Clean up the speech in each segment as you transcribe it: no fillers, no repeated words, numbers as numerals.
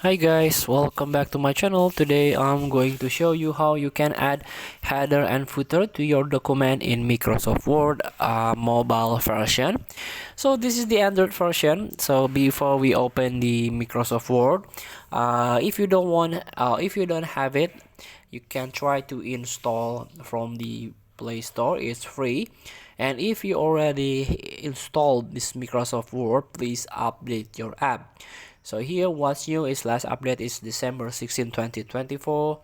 Hi guys, welcome back to my channel. Today I'm going to show you how you can add header and footer to your document in Microsoft Word mobile version. So this is the Android version. So before we open the Microsoft Word, if you don't have it, you can try to install from the Play Store. It's free. And if you already installed this Microsoft Word, please update your app. So here what's new is last update is December 16, 2024,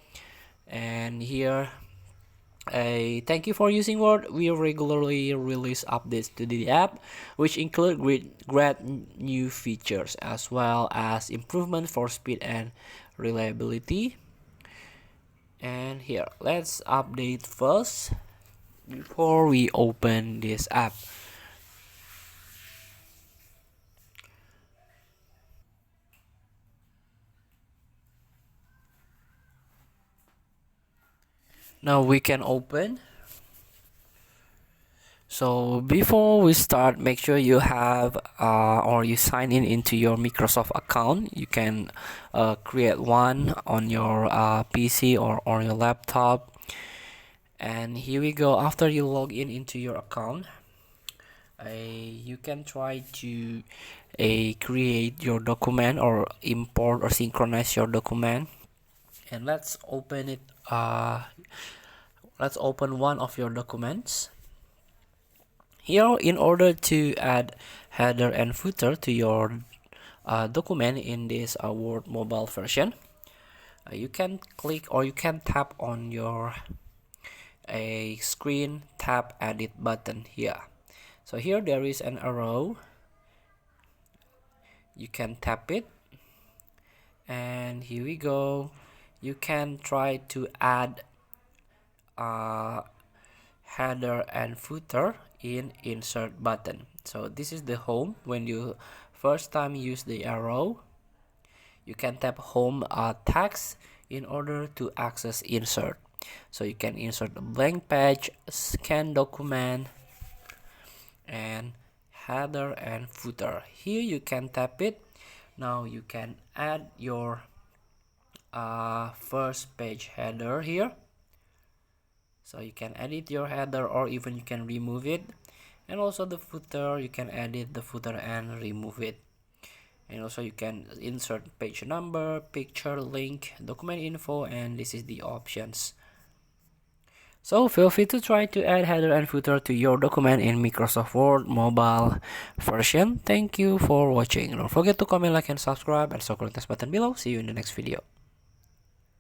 and here a thank you for using Word. We regularly release updates to the app which include great new features as well as improvement for speed and reliability. And here let's update first before we open this app. Now we can open. So before we start, make sure you have or you sign in into your Microsoft account. You can create one on your PC or on your laptop. And here we go. After you log in into your account, you can try to create your document or import or synchronize your document. And let's open it. Let's open one of your documents. Here, in order to add header and footer to your document in this Word mobile version, you can click or you can tap on your screen, tap edit button here. So here there is an arrow. You can tap it, and here we go. You can try to add header and footer in insert button. So this is the home. When you first time use the arrow, you can tap home text in order to access insert. So you can insert a blank page, scan document, and header and footer. Here you can tap it. Now you can add your first page header here. So you can edit your header or even you can remove it. And also the footer, you can edit the footer and remove it. And also you can insert page number, picture, link, document info, and this is the options. So feel free to try to add header and footer to your document in Microsoft Word mobile version. Thank you for watching. Don't forget to comment, like, and subscribe, and circle the button below. See you in the next video.